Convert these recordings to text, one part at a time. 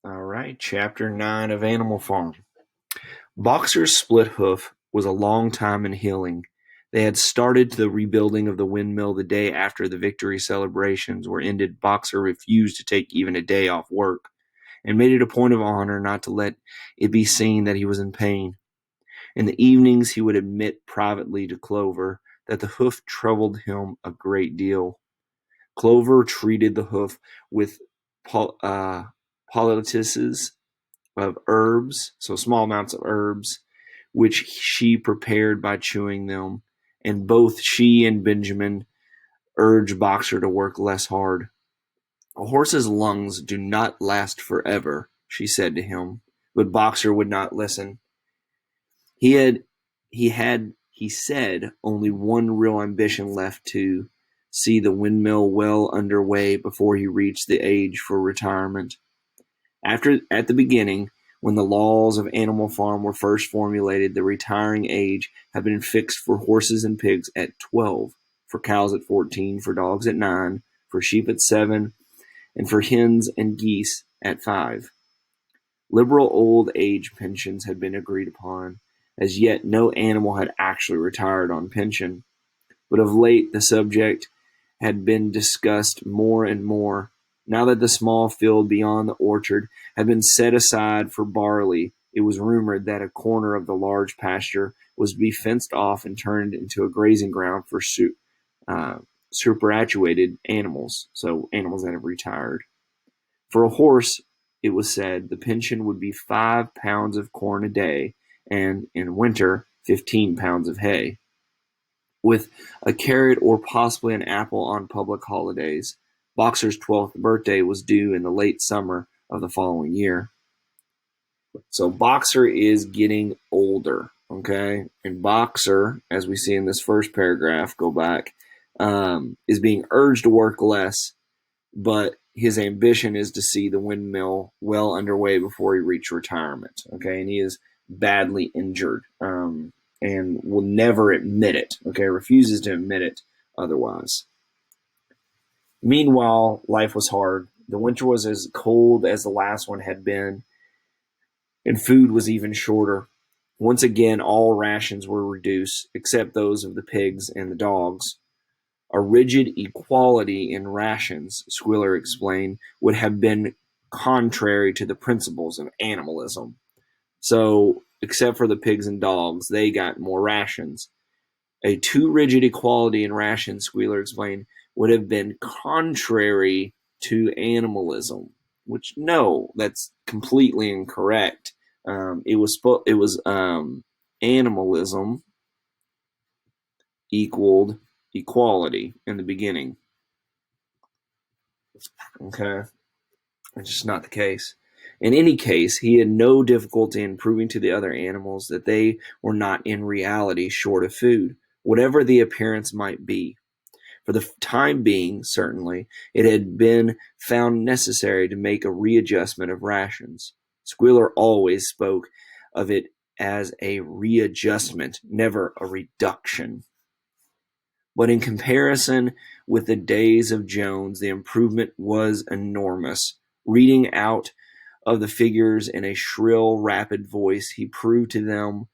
All right, Chapter 9 of Animal Farm. Boxer's split hoof was a long time in healing. They had started the rebuilding of the windmill the day after the victory celebrations were ended. Boxer refused to take even a day off work and made it a point of honor not to let it be seen that he was in pain. In the evenings, he would admit privately to Clover that the hoof troubled him a great deal. Clover treated the hoof with poultices of herbs, so small amounts of herbs, which she prepared by chewing them, and both she and Benjamin urged Boxer to work less hard. A horse's lungs do not last forever, she said to him, but Boxer would not listen. He had, he said, only one real ambition left: to see the windmill well under way before he reached the age for retirement. At the beginning, when the laws of Animal Farm were first formulated, the retiring age had been fixed for horses and pigs at 12, for cows at 14, for dogs at 9, for sheep at 7, and for hens and geese at 5. Liberal old age pensions had been agreed upon. As yet no animal had actually retired on pension, but of late the subject had been discussed more and more. Now that the small field beyond the orchard had been set aside for barley, it was rumored that a corner of the large pasture was to be fenced off and turned into a grazing ground for superannuated animals, so animals that have retired. For a horse, it was said, the pension would be 5 pounds of corn a day, and, in winter, 15 pounds of hay, with a carrot or possibly an apple on public holidays. Boxer's 12th birthday was due in the late summer of the following year. So Boxer is getting older, okay? And Boxer, as we see in this first paragraph, go back, is being urged to work less, but his ambition is to see the windmill well underway before he reaches retirement, okay? And he is badly injured, and will never admit it, okay? Refuses to admit it otherwise. Meanwhile, life was hard. The winter was as cold as the last one had been, and food was even shorter. Once again, all rations were reduced, except those of the pigs and the dogs. A rigid equality in rations, Squealer explained, would have been contrary to the principles of animalism. So, except for the pigs and dogs, they got more rations. A too rigid equality in rations, Squealer explained, would have been contrary to animalism. Which, no, that's completely incorrect. It was animalism equaled equality in the beginning. Okay, it's just not the case. In any case, he had no difficulty in proving to the other animals that they were not in reality short of food, whatever the appearance might be. For the time being, certainly, it had been found necessary to make a readjustment of rations. Squealer always spoke of it as a readjustment, never a reduction. But in comparison with the days of Jones, the improvement was enormous. Reading out of the figures in a shrill, rapid voice, he proved to them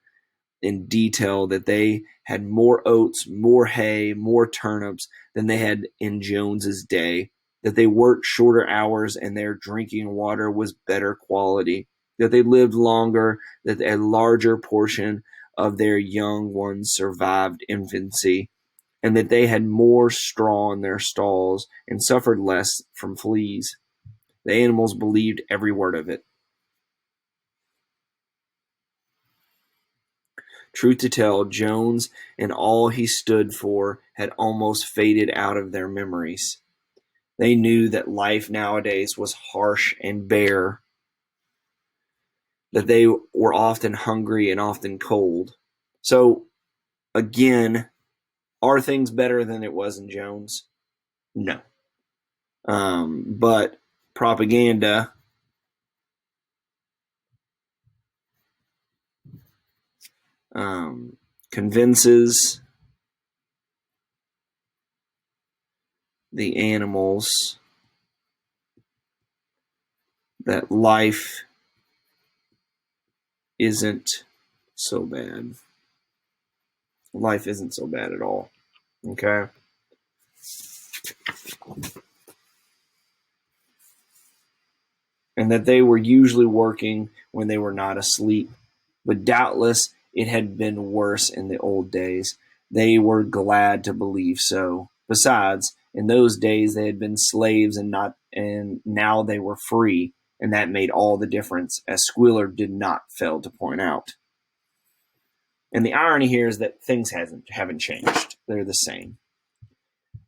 in detail that they had more oats, more hay, more turnips than they had in Jones's day, that they worked shorter hours and their drinking water was better quality, that they lived longer, that a larger portion of their young ones survived infancy, and that they had more straw in their stalls and suffered less from fleas. The animals believed every word of it. Truth to tell, Jones and all he stood for had almost faded out of their memories. They knew that life nowadays was harsh and bare, that they were often hungry and often cold. So, again, are things better than it was in Jones? No. But propaganda convinces the animals that life isn't so bad. Life isn't so bad at all. Okay? And that they were usually working when they were not asleep. But doubtless it had been worse in the old days. They were glad to believe so. Besides, in those days they had been slaves and now they were free, and that made all the difference, as Squealer did not fail to point out. And the irony here is that things haven't changed. They're the same.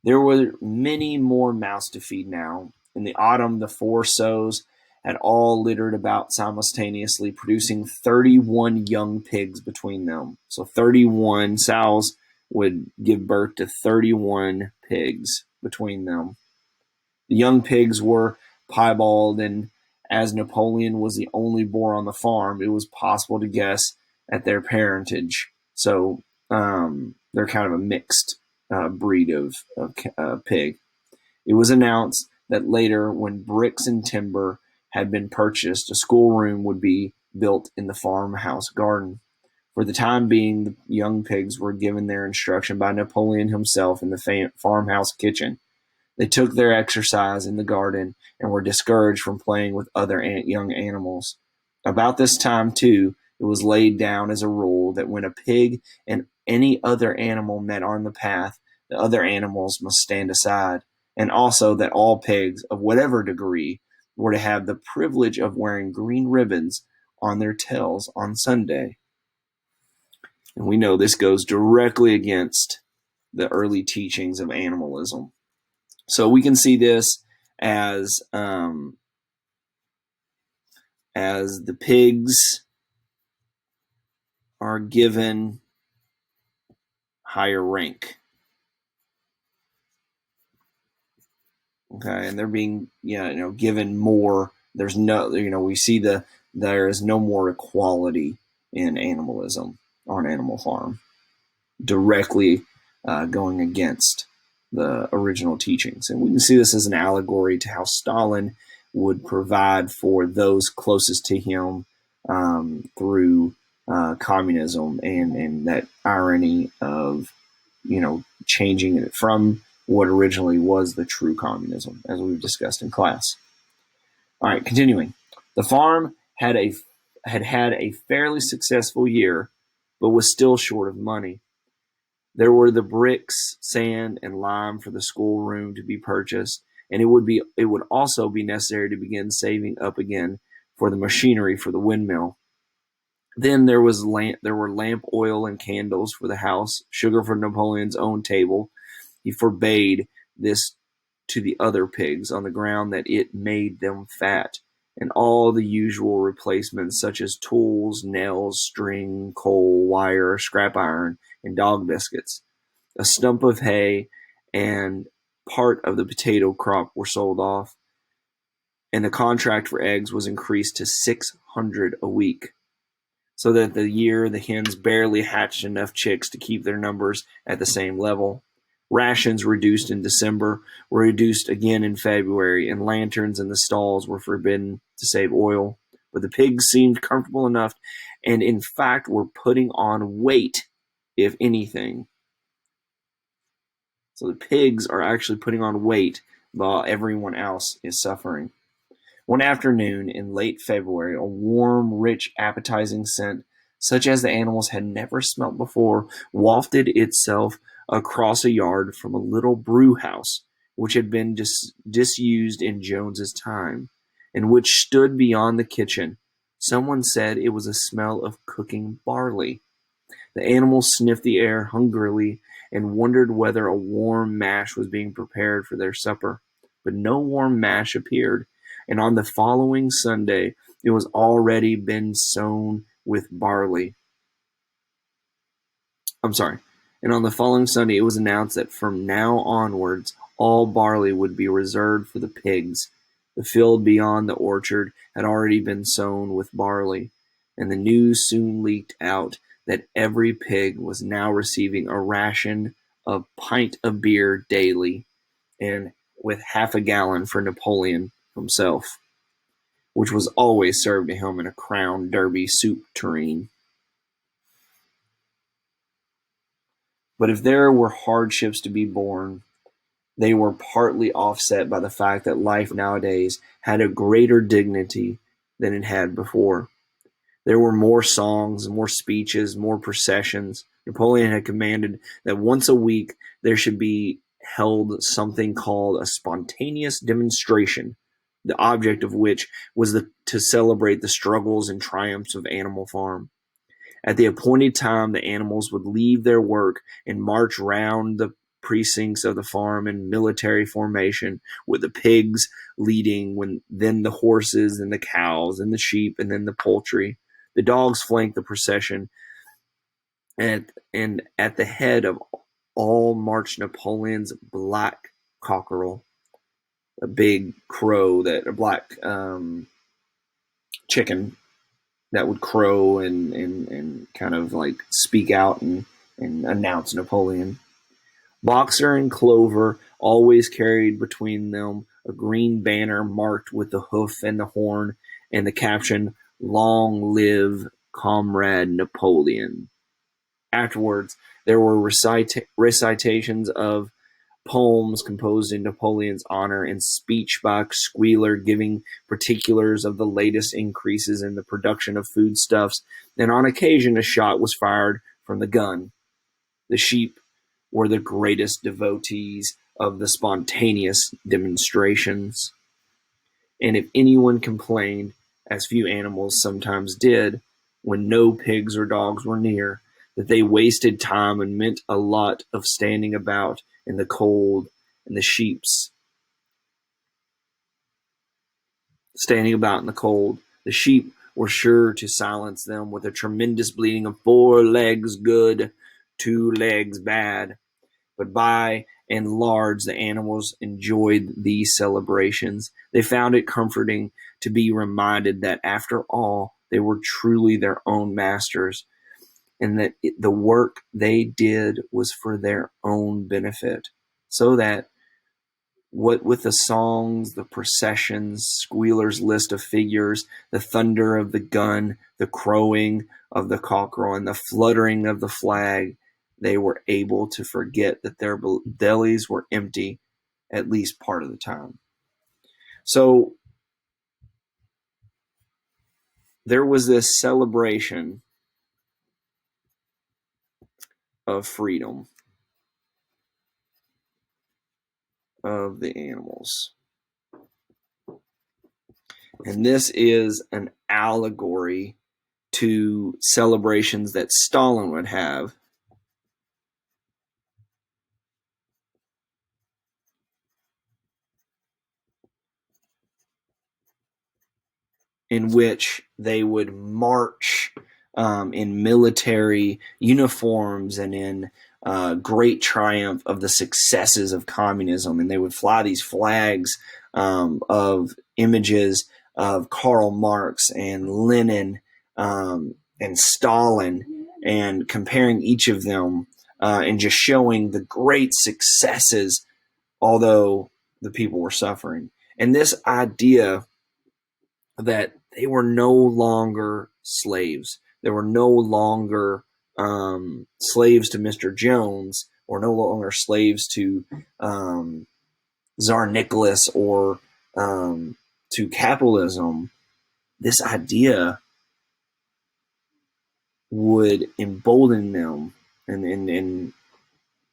There were many more mouths to feed now. In the autumn, the 4 sows had all littered about simultaneously, producing 31 young pigs between them. So 31 sows would give birth to 31 pigs between them. The young pigs were piebald, and as Napoleon was the only boar on the farm, it was possible to guess at their parentage. So they're kind of a mixed breed of pig. It was announced that later, when bricks and timber had been purchased, a schoolroom would be built in the farmhouse garden. For the time being, the young pigs were given their instruction by Napoleon himself in the farmhouse kitchen. They took their exercise in the garden and were discouraged from playing with other young animals. About this time, too, it was laid down as a rule that when a pig and any other animal met on the path, the other animals must stand aside, and also that all pigs, of whatever degree, were to have the privilege of wearing green ribbons on their tails on Sunday. And we know this goes directly against the early teachings of animalism. So we can see this as the pigs are given higher rank. Okay, and they're being given more. There's no, we see there is no more equality in animalism on Animal Farm, directly going against the original teachings. And we can see this as an allegory to how Stalin would provide for those closest to him through communism and that irony of, changing it from what originally was the true communism, as we've discussed in class. All right, continuing. The farm had had a fairly successful year, but was still short of money. There were the bricks, sand, and lime for the schoolroom to be purchased, and it would also be necessary to begin saving up again for the machinery for the windmill. Then there were lamp oil and candles for the house, sugar for Napoleon's own table. He forbade this to the other pigs on the ground that it made them fat, and all the usual replacements such as tools, nails, string, coal, wire, scrap iron, and dog biscuits. A stump of hay and part of the potato crop were sold off, and the contract for eggs was increased to 600 a week, so that the year the hens barely hatched enough chicks to keep their numbers at the same level. Rations reduced in December were reduced again in February, and lanterns in the stalls were forbidden to save oil. But the pigs seemed comfortable enough, and in fact were putting on weight, if anything. So the pigs are actually putting on weight while everyone else is suffering. One afternoon in late February, a warm, rich, appetizing scent, such as the animals had never smelt before, wafted itself across a yard from a little brew house which had been disused in Jones's time, and which stood beyond the kitchen. Someone said it was a smell of cooking barley. The animals sniffed the air hungrily and wondered whether a warm mash was being prepared for their supper. But no warm mash appeared, and on the following Sunday it was already been sown with barley. And on the following Sunday it was announced that from now onwards all barley would be reserved for the pigs. The field beyond the orchard had already been sown with barley, and the news soon leaked out that every pig was now receiving a ration of pint of beer daily, and with half a gallon for Napoleon himself, which was always served to him in a Crown Derby soup tureen. But if there were hardships to be borne, they were partly offset by the fact that life nowadays had a greater dignity than it had before. There were more songs, more speeches, more processions. Napoleon had commanded that once a week there should be held something called a spontaneous demonstration, the object of which was to celebrate the struggles and triumphs of Animal Farm. At the appointed time, the animals would leave their work and march round the precincts of the farm in military formation, with the pigs leading, then the horses, and the cows, and the sheep, and then the poultry. The dogs flanked the procession, and at the head of all marched Napoleon's black cockerel, a big crow, a black chicken that would crow and kind of like speak out and announce Napoleon. Boxer and Clover always carried between them a green banner marked with the hoof and the horn, and the caption, "Long live Comrade Napoleon." Afterwards, there were recitations of poems composed in Napoleon's honor, and speech by Schuyler giving particulars of the latest increases in the production of foodstuffs, and on occasion a shot was fired from the gun. The sheep were the greatest devotees of the spontaneous demonstrations, and if anyone complained, as few animals sometimes did, when no pigs or dogs were near, that they wasted time and meant a lot of standing about in the cold, and the sheep were sure to silence them with a tremendous bleating of 4 legs good, 2 legs bad. But by and large the animals enjoyed these celebrations. They found it comforting to be reminded that after all they were truly their own masters, and that the work they did was for their own benefit. So that what with the songs, the processions, Schuyler's list of figures, the thunder of the gun, the crowing of the cockerel, and the fluttering of the flag, they were able to forget that their bellies were empty at least part of the time. So there was this celebration of freedom of the animals. And this is an allegory to celebrations that Stalin would have in which they would march in military uniforms and in great triumph of the successes of communism. And they would fly these flags of images of Karl Marx and Lenin and Stalin, and comparing each of them and just showing the great successes, although the people were suffering. And this idea that they were no longer slaves. They were no longer slaves to Mr. Jones, or no longer slaves to Tsar Nicholas, or to capitalism. This idea would embolden them. And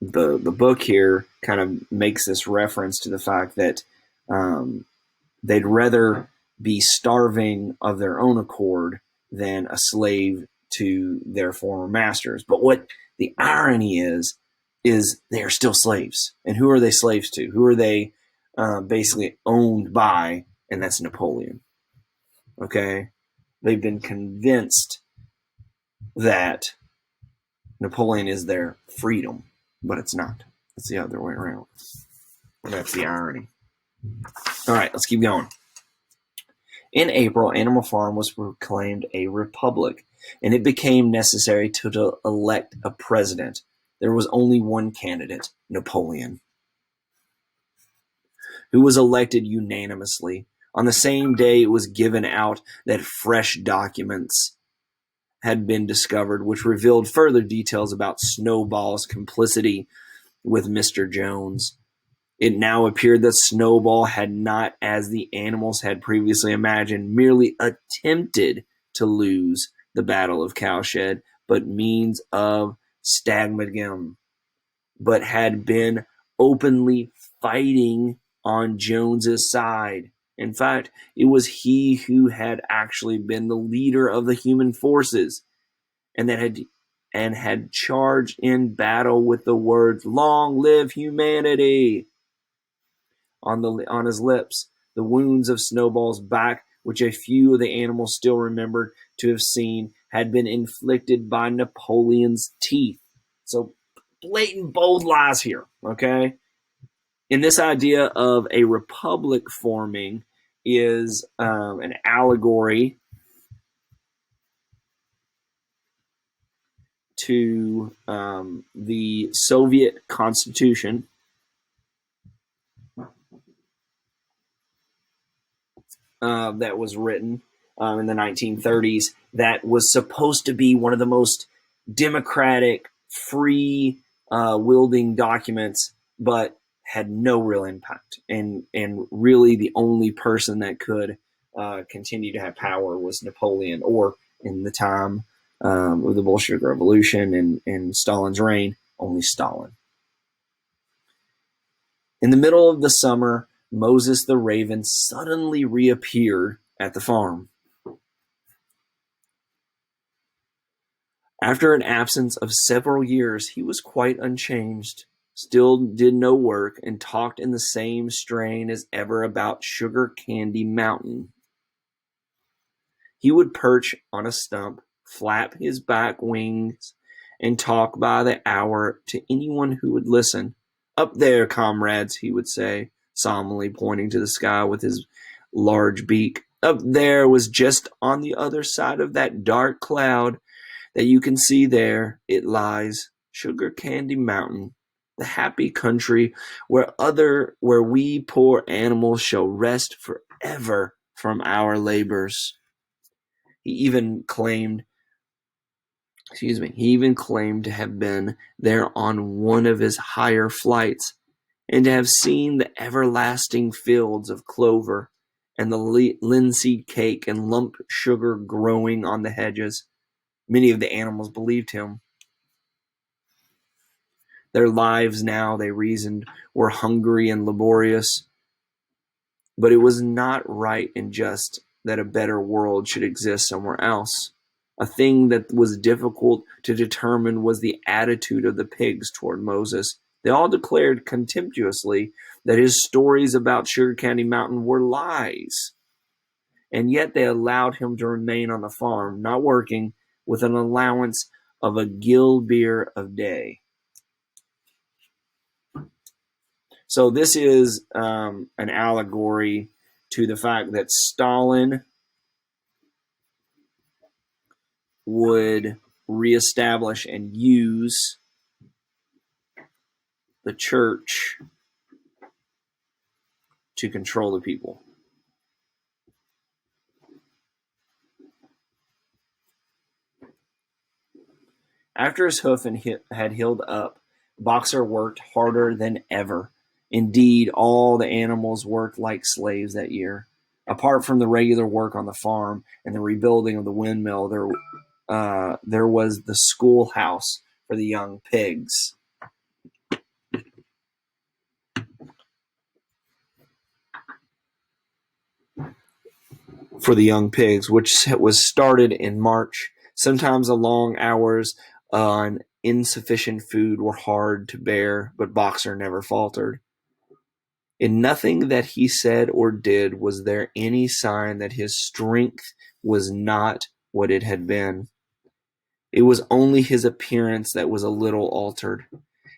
the book here kind of makes this reference to the fact that they'd rather be starving of their own accord than a slave to their former masters. But what the irony is they are still slaves. And who are they slaves to? Who are they basically owned by? And that's Napoleon. Okay? They've been convinced that Napoleon is their freedom, but it's not. It's the other way around. And that's the irony. All right, let's keep going. In April, Animal Farm was proclaimed a republic, and it became necessary to elect a president. There was only one candidate, Napoleon, who was elected unanimously. On the same day, it was given out that fresh documents had been discovered, which revealed further details about Snowball's complicity with Mr. Jones. It now appeared that Snowball had not, as the animals had previously imagined, merely attempted to lose the Battle of Cowshed, but means of Stagmagem, but had been openly fighting on Jones's side. In fact, it was he who had actually been the leader of the human forces, and had charged in battle with the words "Long live humanity" on his lips. The wounds of Snowball's back, which a few of the animals still remembered to have seen, had been inflicted by Napoleon's teeth. So blatant bold lies here, okay? And this idea of a republic forming is an allegory to the Soviet Constitution, that was written in the 1930s, that was supposed to be one of the most democratic, free wielding documents, but had no real impact. And really the only person that could continue to have power was Napoleon, or in the time of the Bolshevik Revolution and Stalin's reign, only Stalin. In the middle of the summer, Moses the Raven suddenly reappeared at the farm. After an absence of several years, he was quite unchanged, still did no work, and talked in the same strain as ever about Sugar Candy Mountain. He would perch on a stump, flap his back wings, and talk by the hour to anyone who would listen. "Up there, comrades," he would say, solemnly pointing to the sky with his large beak. "Up there was just on the other side of that dark cloud that you can see there. It lies, Sugar Candy Mountain, the happy country where we poor animals shall rest forever from our labors." He even claimed to have been there on one of his higher flights, and to have seen the everlasting fields of clover, and the linseed cake and lump sugar growing on the hedges. Many of the animals believed him. Their lives now, they reasoned, were hungry and laborious, but it was not right and just that a better world should exist somewhere else. A thing that was difficult to determine was the attitude of the pigs toward Moses. They all declared contemptuously that his stories about Sugar Candy Mountain were lies, and yet they allowed him to remain on the farm, not working, with an allowance of a gill beer a day. So this is an allegory to the fact that Stalin would reestablish and use the church to control the people. After his hoof had healed up, Boxer worked harder than ever. Indeed, all the animals worked like slaves that year. Apart from the regular work on the farm and the rebuilding of the windmill, there was the schoolhouse for the young pigs. Which was started in March. Sometimes the long hours on insufficient food were hard to bear, but Boxer never faltered. In nothing that he said or did was there any sign that his strength was not what it had been. It was only his appearance that was a little altered.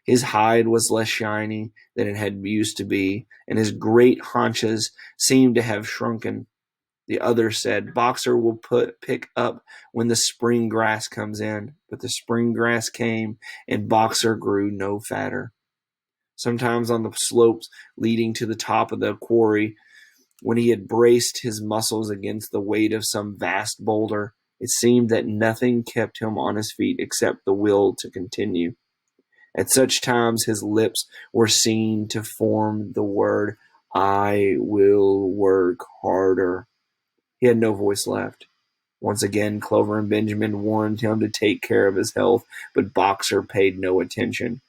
His hide was less shiny than it had used to be, and his great haunches seemed to have shrunken. The other said, "Boxer will pick up when the spring grass comes in." But the spring grass came, and Boxer grew no fatter. Sometimes on the slopes leading to the top of the quarry, When he had braced his muscles against the weight of some vast boulder, it seemed that nothing kept him on his feet except the will to continue. At such times his lips were seen to form the word, "I will work harder." He had no voice left. Once again Clover and Benjamin warned him to take care of his health, but Boxer paid no attention.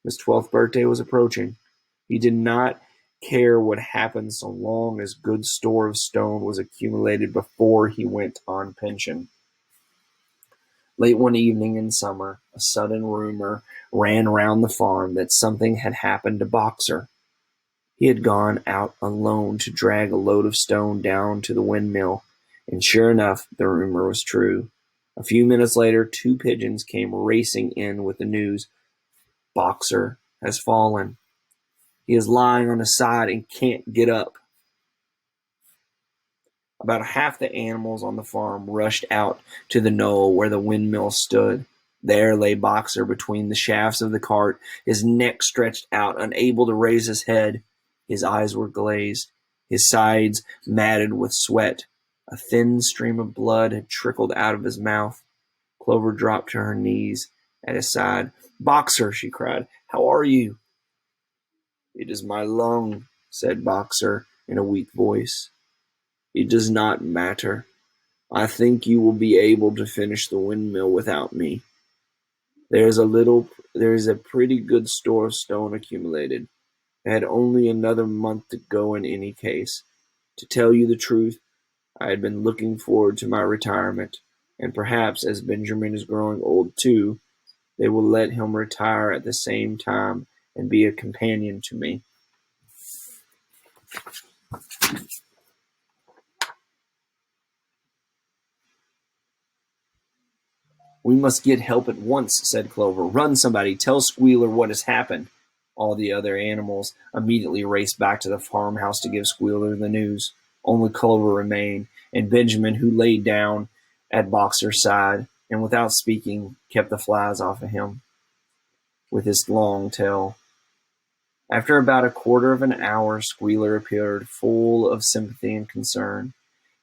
His 12th birthday was approaching. He did not care what happened so long as good store of stone was accumulated before he went on pension. Late one evening in summer, a sudden rumor ran round the farm that something had happened to Boxer. He had gone out alone to drag a load of stone down to the windmill, and sure enough, the rumor was true. A few minutes later, 2 pigeons came racing in with the news, "Boxer has fallen. He is lying on his side and can't get up." About half the animals on the farm rushed out to the knoll where the windmill stood. There lay Boxer between the shafts of the cart, his neck stretched out, unable to raise his head. His eyes were glazed, his sides matted with sweat. A thin stream of blood had trickled out of his mouth. Clover dropped to her knees at his side. "Boxer," she cried, "how are you?" "It is my lung," said Boxer in a weak voice. "It does not matter. I think you will be able to finish the windmill without me. There is a pretty good store of stone accumulated. I had only another month to go in any case. To tell you the truth, I had been looking forward to my retirement, and perhaps as Benjamin is growing old too, they will let him retire at the same time and be a companion to me." "We must get help at once," said Clover. "Run, somebody! Tell Squealer what has happened." All the other animals immediately raced back to the farmhouse to give Squealer the news. Only Clover remained, and Benjamin, who lay down at Boxer's side, and without speaking, kept the flies off of him with his long tail. After about a quarter of an hour, Squealer appeared, full of sympathy and concern.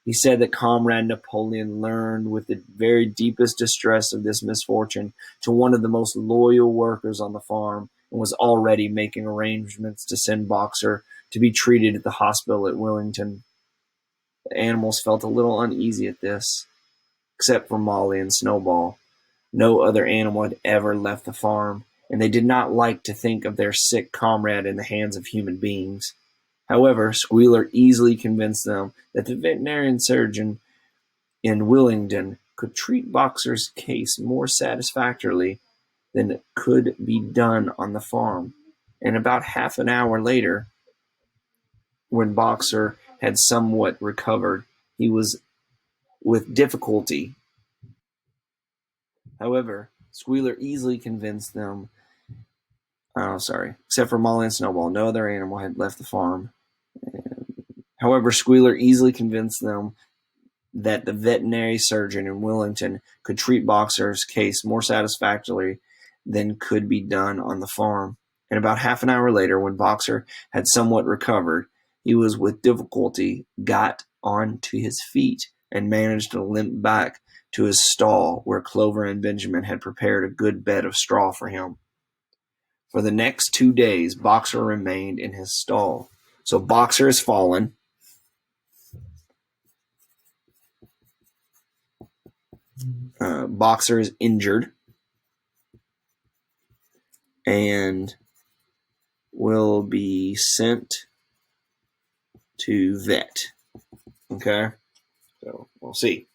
He said that Comrade Napoleon learned with the very deepest distress of this misfortune to one of the most loyal workers on the farm, and was already making arrangements to send Boxer to be treated at the hospital at Willington. The animals felt a little uneasy at this, except for Molly and Snowball. No other animal had ever left the farm, and they did not like to think of their sick comrade in the hands of human beings. However, Squealer easily convinced them that the veterinary surgeon in Willingdon could treat Boxer's case more satisfactorily than could be done on the farm, and about half an hour later, when Boxer had somewhat recovered, he was with difficulty. However, Squealer easily convinced them. Oh, sorry. Except for Molly and Snowball, no other animal had left the farm. However, Squealer easily convinced them that the veterinary surgeon in Willington could treat Boxer's case more satisfactorily than could be done on the farm. And about half an hour later, when Boxer had somewhat recovered, he was with difficulty got on to his feet and managed to limp back to his stall, where Clover and Benjamin had prepared a good bed of straw for him. For the next 2 days, Boxer remained in his stall. So Boxer has fallen. Boxer is injured and will be sent to vet. Okay? So we'll see.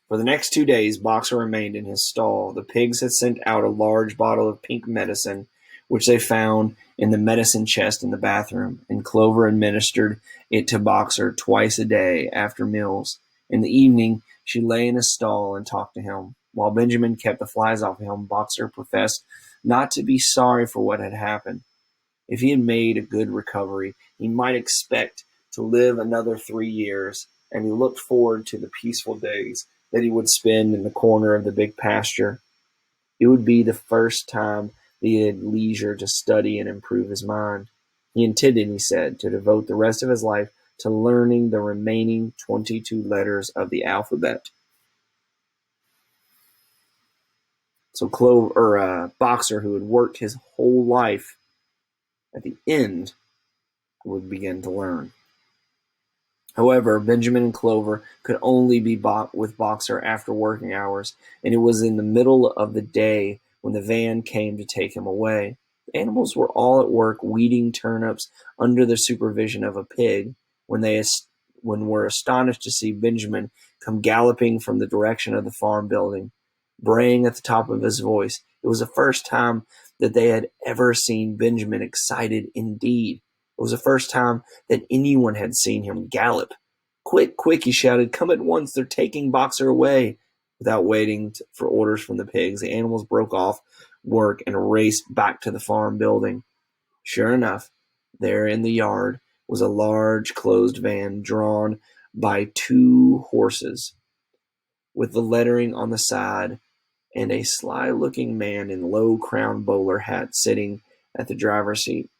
For the next 2 days, Boxer remained in his stall. The pigs had sent out a large bottle of pink medicine, which they found in the medicine chest in the bathroom, and Clover administered it to Boxer twice a day after meals. In the evening, she lay in his stall and talked to him. While Benjamin kept the flies off of him, Boxer professed not to be sorry for what had happened. If he had made a good recovery, he might expect to live another 3 years, and he looked forward to the peaceful days that he would spend in the corner of the big pasture. It would be the first time that he had leisure to study and improve his mind. He intended, he said, to devote the rest of his life to learning the remaining 22 letters of the alphabet. So Boxer, who had worked his whole life, at the end would begin to learn. However, Benjamin and Clover could only be with Boxer after working hours, and it was in the middle of the day when the van came to take him away. The animals were all at work weeding turnips under the supervision of a pig when were astonished to see Benjamin come galloping from the direction of the farm building, braying at the top of his voice. It was the first time that they had ever seen Benjamin excited indeed. It was the first time that anyone had seen him gallop. "Quick, quick," he shouted. "Come at once. They're taking Boxer away." Without waiting for orders from the pigs, the animals broke off work and raced back to the farm building. Sure enough, there in the yard was a large closed van drawn by 2 horses, with the lettering on the side, and a sly-looking man in low-crowned bowler hat sitting at the driver's seat.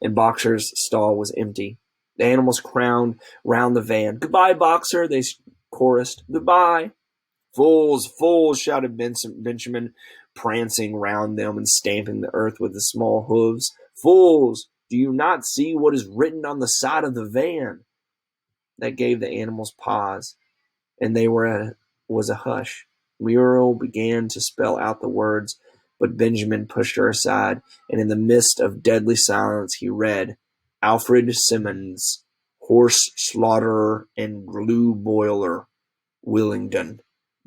And Boxer's stall was empty. The animals crowded round the van. "Goodbye, Boxer," they chorused. "Goodbye." "Fools, fools," shouted Benjamin, prancing round them and stamping the earth with his small hooves. "Fools, do you not see what is written on the side of the van?" That gave the animals pause, and was a hush. Muriel began to spell out the words, but Benjamin pushed her aside, and in the midst of deadly silence he read, "Alfred Simmons, horse slaughterer and glue boiler, Willingdon,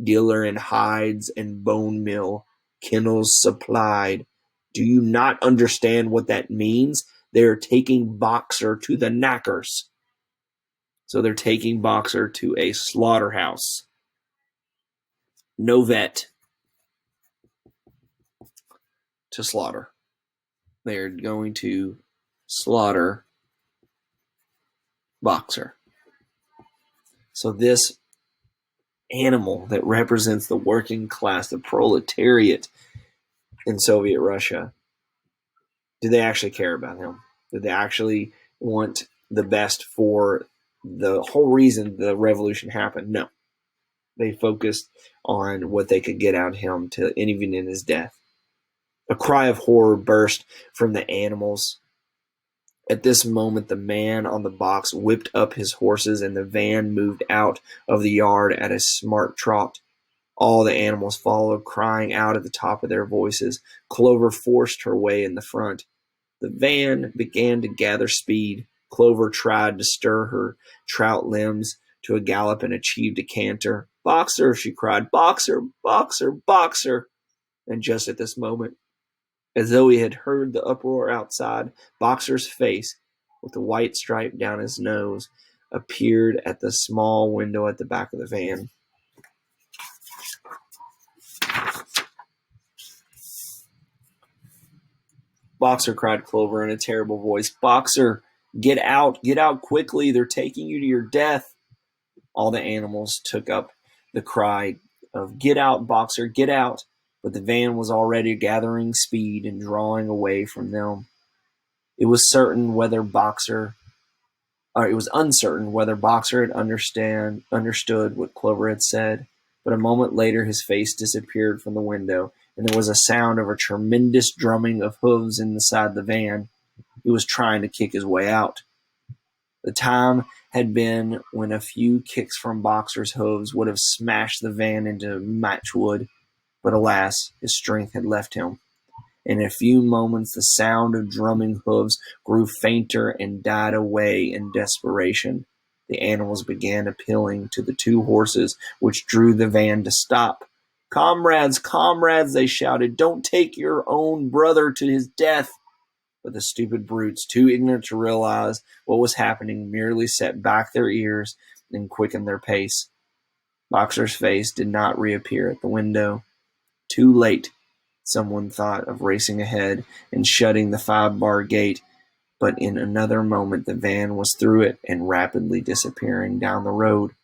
dealer in hides and bone mill, kennels supplied. Do you not understand what that means? They are taking Boxer to the knackers." So they're taking Boxer to a slaughterhouse. No vet to slaughter. They're going to slaughter Boxer. So this animal that represents the working class, the proletariat in Soviet Russia, did they actually care about him? Did they actually want the best for the whole reason the revolution happened? No. They focused on what they could get out of him, even in his death. A cry of horror burst from the animals. At this moment, the man on the box whipped up his horses, and the van moved out of the yard at a smart trot. All the animals followed, crying out at the top of their voices. Clover forced her way in the front. The van began to gather speed. Clover tried to stir her trout limbs to a gallop and achieved a canter. "Boxer!" she cried. "Boxer! Boxer! Boxer!" And just at this moment, as though he had heard the uproar outside, Boxer's face, with the white stripe down his nose, appeared at the small window at the back of the van. "Boxer!" cried Clover in a terrible voice. "Boxer! Get out! Get out quickly! They're taking you to your death!" All the animals took up the cry of "Get out, Boxer! Get out!" But the van was already gathering speed and drawing away from them. It was uncertain whether Boxer had understood what Clover had said, but a moment later his face disappeared from the window, and there was a sound of a tremendous drumming of hooves inside the van. He was trying to kick his way out. The time had been when a few kicks from Boxer's hooves would have smashed the van into matchwood, but alas, his strength had left him. In a few moments the sound of drumming hooves grew fainter and died away in desperation. The animals began appealing to the 2 horses which drew the van to stop. "Comrades, comrades," they shouted, "don't take your own brother to his death." But the stupid brutes, too ignorant to realize what was happening, merely set back their ears and quickened their pace. Boxer's face did not reappear at the window. Too late. Someone thought of racing ahead and shutting the 5-bar gate, but in another moment the van was through it and rapidly disappearing down the road.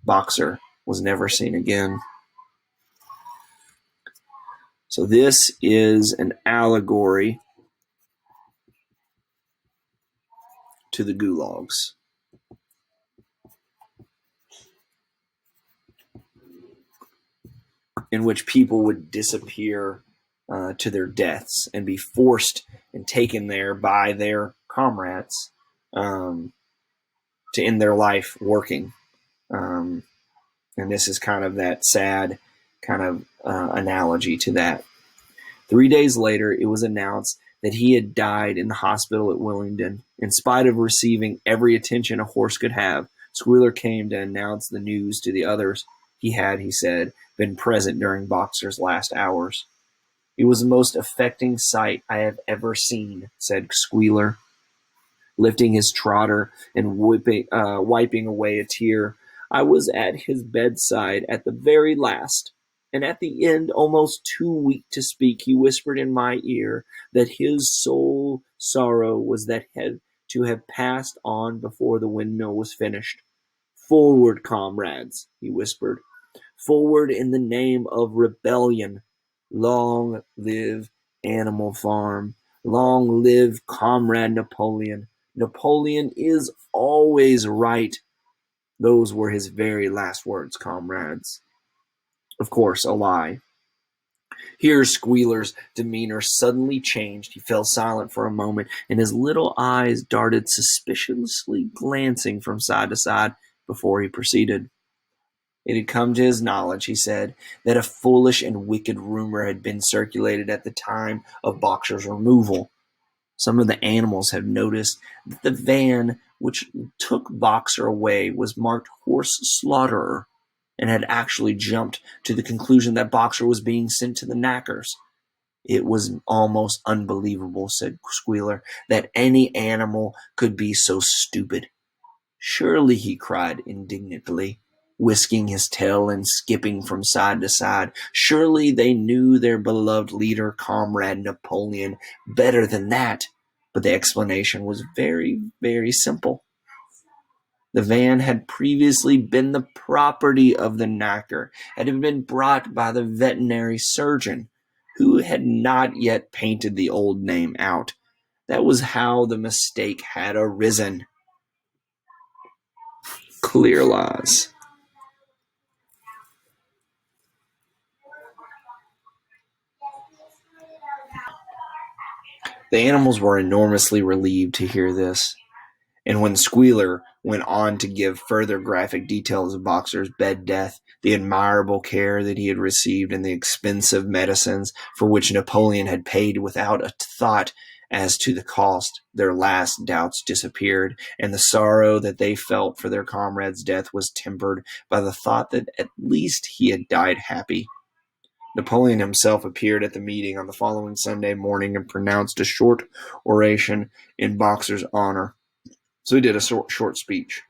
Boxer was never seen again. So this is an allegory to the gulags, in which people would disappear to their deaths and be forced and taken there by their comrades to end their life working. And this is kind of that sad kind of analogy to that. 3 days later, it was announced that he had died in the hospital at Willingdon. In spite of receiving every attention a horse could have, Squealer came to announce the news to the others. He said, been present during Boxer's last hours. It was the most affecting sight I have ever seen, said Squealer, lifting his trotter and wiping away a tear. I was at his bedside at the very last, and at the end, almost too weak to speak, he whispered in my ear that his sole sorrow was that had to have passed on before the windmill was finished. Forward, comrades, he whispered. Forward in the name of rebellion. Long live Animal Farm. Long live Comrade Napoleon. Napoleon is always right. Those were his very last words, comrades. Of course, a lie. Here Squealer's demeanor suddenly changed. He fell silent for a moment, and his little eyes darted suspiciously glancing from side to side before he proceeded. It had come to his knowledge, he said, that a foolish and wicked rumor had been circulated at the time of Boxer's removal. Some of the animals had noticed that the van which took Boxer away was marked Horse Slaughterer, and had actually jumped to the conclusion that Boxer was being sent to the knackers. It was almost unbelievable, said Squealer, that any animal could be so stupid. Surely, he cried indignantly, whisking his tail and skipping from side to side, surely they knew their beloved leader, Comrade Napoleon, better than that. But the explanation was very, very simple. The van had previously been the property of the knacker, and had been brought by the veterinary surgeon, who had not yet painted the old name out. That was how the mistake had arisen. Clear lies. The animals were enormously relieved to hear this, and when Squealer went on to give further graphic details of Boxer's bed death, the admirable care that he had received, and the expensive medicines for which Napoleon had paid without a thought as to the cost, their last doubts disappeared, and the sorrow that they felt for their comrade's death was tempered by the thought that at least he had died happy. Napoleon himself appeared at the meeting on the following Sunday morning and pronounced a short oration in Boxer's honor. So he did a short speech.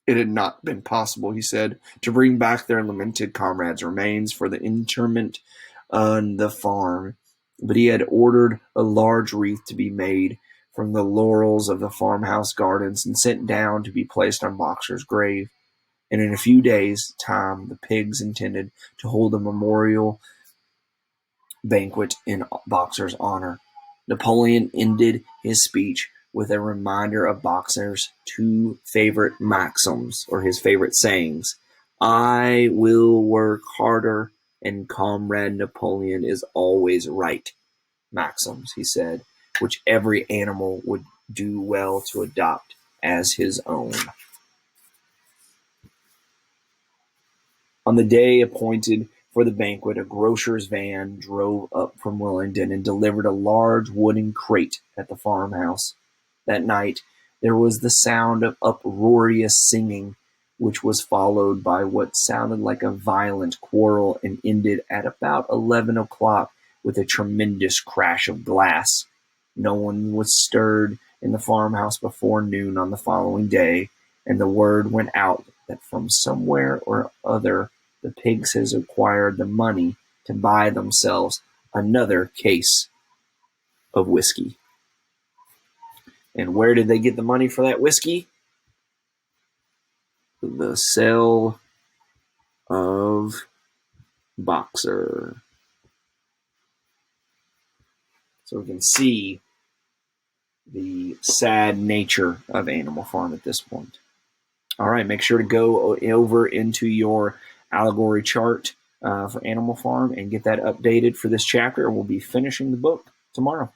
It had not been possible, he said, to bring back their lamented comrade's remains for the interment on the farm, but he had ordered a large wreath to be made from the laurels of the farmhouse gardens and sent down to be placed on Boxer's grave. And in a few days' time, the pigs intended to hold a memorial banquet in Boxer's honor. Napoleon ended his speech with a reminder of Boxer's two favorite maxims, or his favorite sayings. I will work harder, and Comrade Napoleon is always right. Maxims, he said, which every animal would do well to adopt as his own. On the day appointed for the banquet, a grocer's van drove up from Willingdon and delivered a large wooden crate at the farmhouse. That night there was the sound of uproarious singing, which was followed by what sounded like a violent quarrel and ended at about 11 o'clock with a tremendous crash of glass. No one was stirred in the farmhouse before noon on the following day, and the word went out that from somewhere or other the pigs had acquired the money to buy themselves another case of whiskey. And where did they get the money for that whiskey? The sale of Boxer. So we can see the sad nature of Animal Farm at this point. All right, make sure to go over into your allegory chart for Animal Farm and get that updated for this chapter. We'll be finishing the book tomorrow.